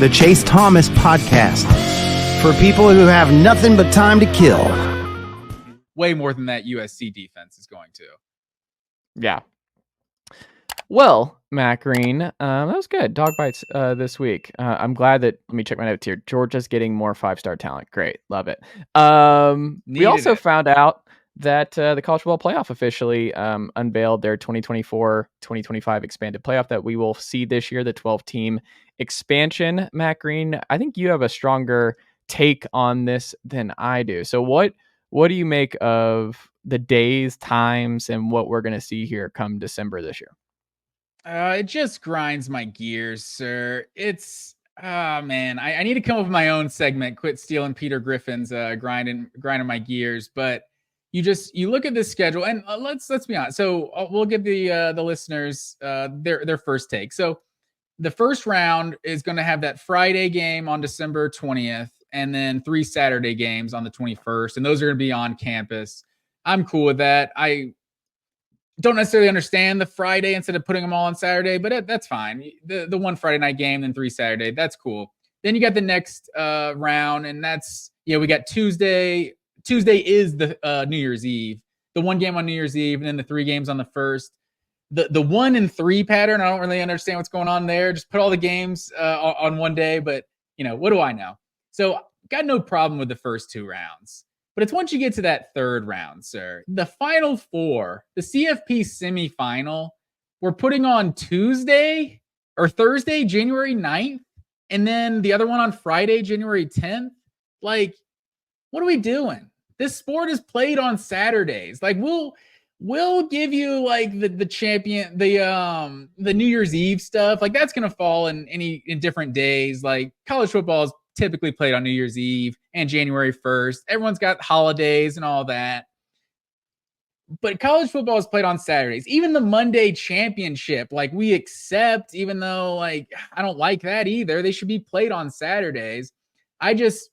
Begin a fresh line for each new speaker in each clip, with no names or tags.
the Chase Thomas Podcast, for people who have nothing but time to kill.
Way more than that USC defense is going to.
Yeah. Well, Matt Green, that was good. Dog bites this week. I'm glad that, let me check my notes here. Georgia's getting more 5-star talent. Great. Love it. We also found out that the College Football Playoff officially unveiled their 2024-2025 expanded playoff that we will see this year, the 12-team expansion. Matt Green, I think you have a stronger take on this than I do. So what do you make of the days, times, and what we're going to see here come December this year?
It just grinds my gears, sir. It's man, I need to come up with my own segment. Quit stealing Peter Griffin's grinding my gears. But you look at this schedule, and let's be honest. So we'll give the listeners their first take. So the first round is going to have that Friday game on December 20th, and then 3 Saturday games on the 21st, and those are going to be on campus. I'm cool with that. I don't necessarily understand the Friday instead of putting them all on Saturday, but that's fine. The one Friday night game, then 3 Saturday, that's cool. Then you got the next round, and that's, we got Tuesday. Tuesday is the New Year's Eve. The one game on New Year's Eve, and then the 3 games on the first. The 1 and 3 pattern, I don't really understand what's going on there. Just put all the games on one day, but what do I know? So got no problem with the first 2 rounds. But it's once you get to that third round, sir, the Final Four, the CFP semifinal, we're putting on Tuesday or Thursday, January 9th, and then the other one on Friday, January 10th. Like, what are we doing? This sport is played on Saturdays. Like, we'll give you like the champion, the New Year's Eve stuff. Like, that's gonna fall in different days. Like, college football is typically played on New Year's Eve and January 1st. Everyone's got holidays and all that. But college football is played on Saturdays. Even the Monday championship, like, we accept, even though, like, I don't like that either. They should be played on Saturdays. I don't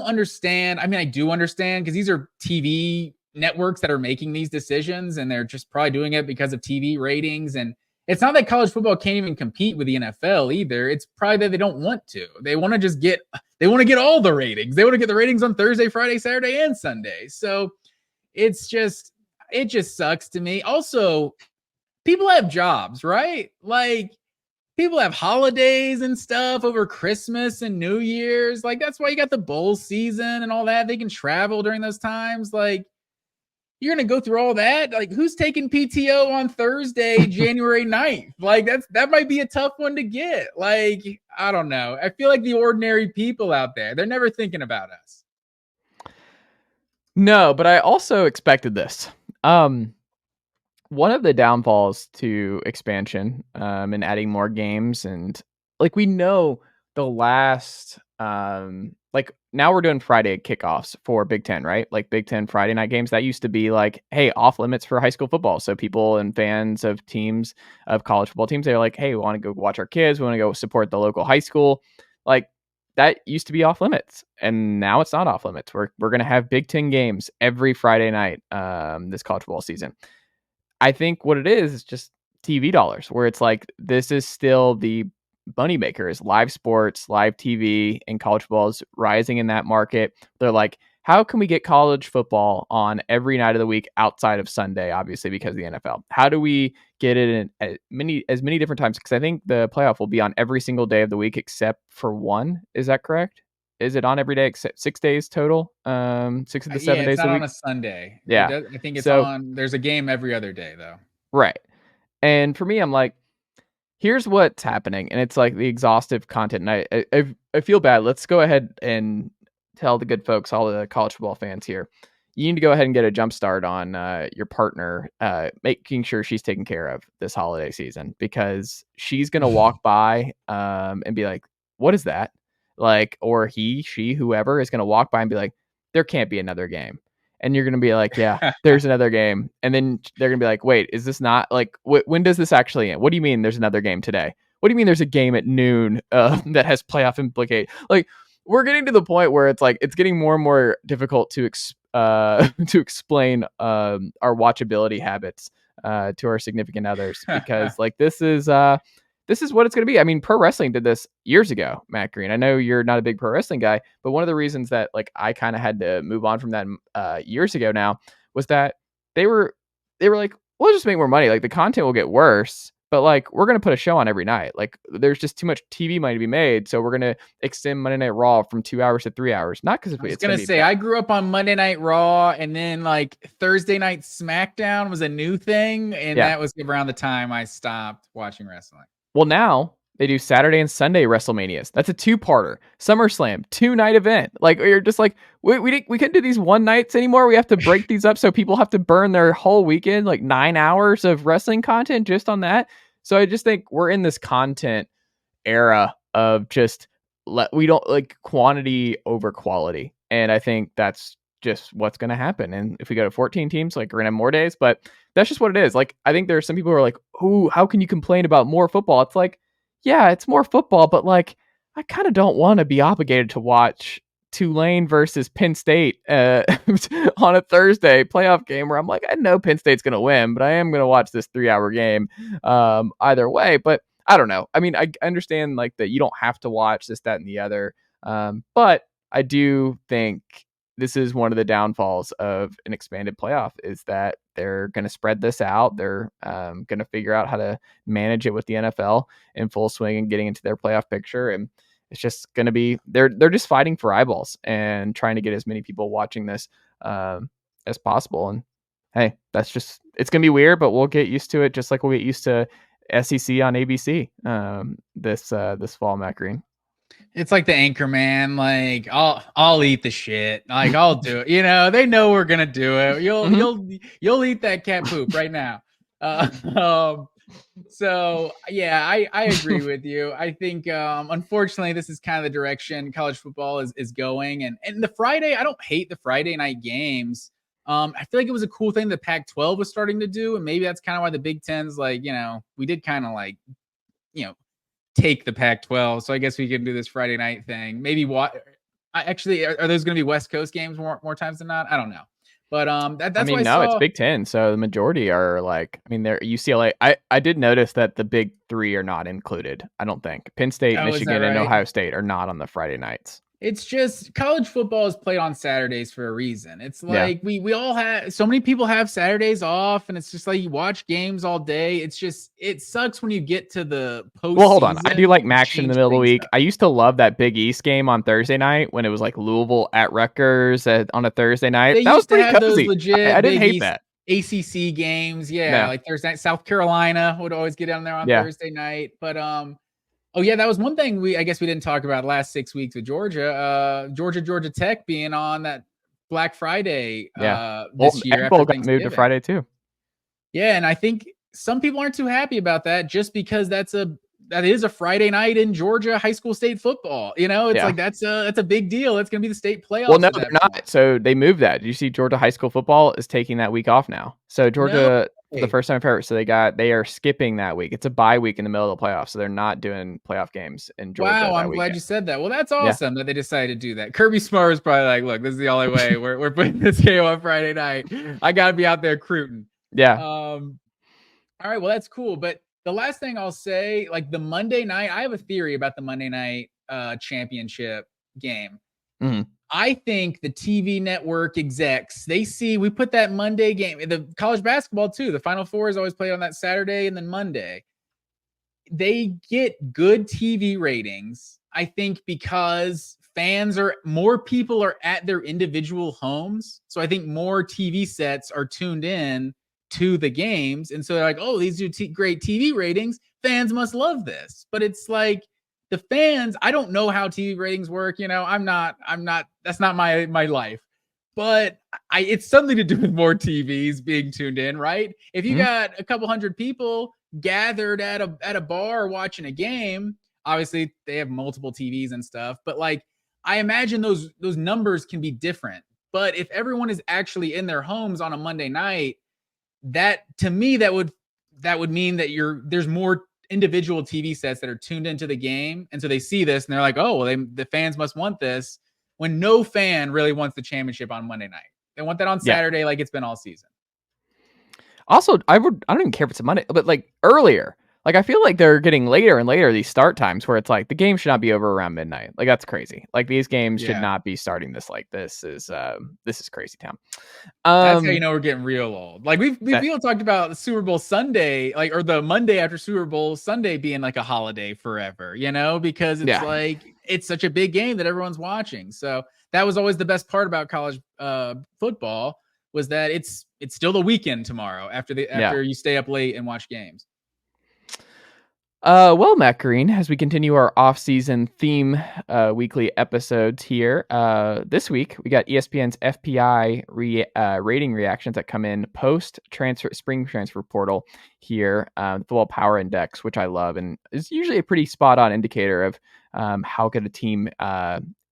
understand. I mean, I do understand, because these are TV networks that are making these decisions, and they're just probably doing it because of TV ratings. And it's not that college football can't even compete with the NFL either. It's probably that they don't want to. They want to just get all the ratings. They want to get the ratings on Thursday, Friday, Saturday, and Sunday. So it just sucks to me. Also, people have jobs, right? Like, people have holidays and stuff over Christmas and New Year's. Like, that's why you got the bowl season and all that. They can travel during those times. Like, you're going to go through all that? Like, who's taking PTO on Thursday, January 9th? Like, that might be a tough one to get. Like, I don't know. I feel like the ordinary people out there, they're never thinking about us.
No, but I also expected this. One of the downfalls to expansion and adding more games, and like, we know the last like, now we're doing Friday kickoffs for Big Ten, right? Like, Big Ten Friday night games. That used to be like, hey, off limits for high school football. So people and fans of teams, of college football teams, they're like, hey, we want to go watch our kids. We want to go support the local high school. Like, that used to be off limits, and now it's not off limits. We're going to have Big Ten games every Friday night this college football season. I think what it is just TV dollars, where it's like, this is still the moneymaker, is live sports, live TV, and college football is rising in that market. They're like, how can we get college football on every night of the week outside of Sunday, obviously, because of the NFL? How do we get it in as many different times? Because I think the playoff will be on every single day of the week except for one. Is that correct? Is it on every day except 6 days total? 6 of the 7 days
it's not
a week?
on a Sunday.
Yeah.
I think it's on, there's a game every other day, though.
Right. And for me, I'm like, here's what's happening. And it's like the exhaustive content. And I feel bad. Let's go ahead and tell the good folks, all the college football fans here, you need to go ahead and get a jump start on your partner, making sure she's taken care of this holiday season, because she's going to walk by and be like, what is that? Like, or he, she, whoever is going to walk by and be like, there can't be another game. And you're going to be like, yeah, there's another game. And then they're going to be like, wait, is this not like, when does this actually end? What do you mean there's another game today? What do you mean there's a game at noon that has playoff implicate? Like, we're getting to the point where it's like, it's getting more and more difficult to explain our watchability habits to our significant others, because like, this is this is what it's going to be. I mean, pro wrestling did this years ago, Matt Green. I know you're not a big pro wrestling guy, but one of the reasons that like I kind of had to move on from that years ago now was that they were like, we'll just make more money. Like the content will get worse, but like we're gonna put a show on every night. Like there's just too much TV money to be made, so we're gonna extend Monday Night Raw from 2 hours to 3 hours. Not because it's gonna
say I grew up on Monday Night Raw, and then like Thursday Night SmackDown was a new thing, and that was around the time I stopped watching wrestling.
Well, now they do Saturday and Sunday WrestleManias. That's a 2-parter. SummerSlam, 2-night event. Like you're just like we couldn't do these one nights anymore. We have to break these up so people have to burn their whole weekend, like 9 hours of wrestling content just on that. So I just think we're in this content era of just we don't like quantity over quality, and I think that's just what's going to happen. And if we go to 14 teams, like we're gonna have more days, but that's just what it is. Like I think there are some people who are like, "Oh, how can you complain about more football?" It's like, yeah, it's more football, but like I kind of don't want to be obligated to watch Tulane versus Penn State on a Thursday playoff game where I'm like, I know Penn State's going to win, but I am going to watch this 3-hour game either way. But I don't know. I mean, I understand like that you don't have to watch this, that, and the other. But I do think this is one of the downfalls of an expanded playoff is that they're going to spread this out. They're going to figure out how to manage it with the NFL in full swing and getting into their playoff picture. And it's just going to be, they're just fighting for eyeballs and trying to get as many people watching this as possible. And hey, that's just, it's going to be weird, but we'll get used to it. Just like we'll get used to SEC on ABC this fall, Matt Green.
It's like the Anchorman, like I'll eat the shit, like I'll do it. You know, they know we're gonna do it. You'll eat that cat poop right now. So yeah, I agree with you. I think unfortunately this is kind of the direction college football is going. And the Friday, I don't hate the Friday night games. I feel like it was a cool thing the Pac-12 was starting to do, and maybe that's kind of why the Big Ten's like, you know, we did kind of like, you know, take the Pac-12. So I guess we can do this Friday night thing. Maybe what actually are those going to be West Coast games more times than not? I don't know. But that's
I mean,
why
no, it's Big Ten, so the majority are like, I mean, they're UCLA. I did notice that the big three are not included. I don't think Penn State, Michigan, and Ohio State are not on the Friday nights.
It's just college football is played on Saturdays for a reason. It's like we all have, so many people have Saturdays off, and it's just like you watch games all day. It's just, it sucks when you get to the post.
Well, hold on. I do like action in the middle of the week. I used to love that Big East game on Thursday night when it was like Louisville at Rutgers on a Thursday night. That was pretty cozy. I didn't hate that.
ACC games, like Thursday night. South Carolina would always get down there on Thursday night, but oh yeah, that was one thing I guess we didn't talk about this 6 weeks with Georgia. Georgia Tech being on that Black Friday this year.
Bowl got moved to Friday too.
Yeah, and I think some people aren't too happy about that just because that is a Friday night in Georgia high school state football. You know, it's like that's a big deal. It's going to be the state playoffs.
Well, no, they're not. So they moved that. Did you see Georgia high school football is taking that week off now? So Georgia, for the first time ever, so they are skipping that week. It's a bye week in the middle of the playoffs, so they're not doing playoff games in Georgia.
Wow, I'm glad you said that. Well, that's awesome that they decided to do that. Kirby Smart was probably like, "Look, this is the only way we're putting this game on Friday night. I got to be out there recruiting."
Yeah.
All right. Well, that's cool, but. The last thing I'll say, like the Monday night, I have a theory about the Monday night championship game.
Mm-hmm.
I think the TV network execs, we put that Monday game, the college basketball too. The Final Four is always played on that Saturday and then Monday. They get good TV ratings, I think, because more people are at their individual homes. So I think more TV sets are tuned in to the games, and so they're like, oh, these do great TV ratings, fans must love this. But it's like the fans, I don't know how TV ratings work, you know, I'm not that's not my life, but it's something to do with more TVs being tuned in, right? If you got a couple hundred people gathered at a bar watching a game, obviously they have multiple TVs and stuff, but like I imagine those numbers can be different. But if everyone is actually in their homes on a Monday night, that to me that would mean that there's more individual TV sets that are tuned into the game, and so they see this and they're like, oh, well, the fans must want this, when no fan really wants the championship on Monday night. They want that on Saturday, like it's been all season.
Also, I don't even care if it's a Monday, but like earlier, Like, I feel like they're getting later and later, these start times, where it's like the game should not be over around midnight. Like, that's crazy. Like, these games should not be starting this. Like, this is crazy town.
That's how you know we're getting real old. Like, we've even talked about the Super Bowl Sunday, like, or the Monday after Super Bowl Sunday being like a holiday forever, you know, because it's like it's such a big game that everyone's watching. So that was always the best part about college football, was that it's still the weekend tomorrow after you stay up late and watch games.
Well, Matt Green, as we continue our off-season theme weekly episodes here, this week we got ESPN's FPI rating reactions that come in post-transfer spring transfer portal here, the Football Power Index, which I love, and is usually a pretty spot-on indicator of how good a team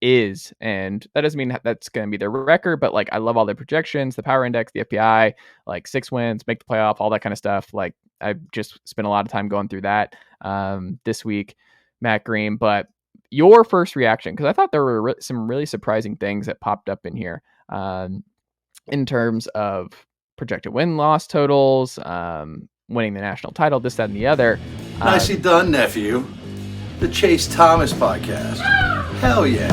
is. And that doesn't mean that's going to be their record, but like, I love all the projections, the Power Index, the FPI, like 6 wins, make the playoff, all that kind of stuff. Like, I've just spent a lot of time going through that this week, Matt Green. But your first reaction, because I thought there were some really surprising things that popped up in here in terms of projected win-loss totals, winning the national title, this, that, and the other.
Nicely done, nephew. The Chase Thomas podcast. Hell yeah.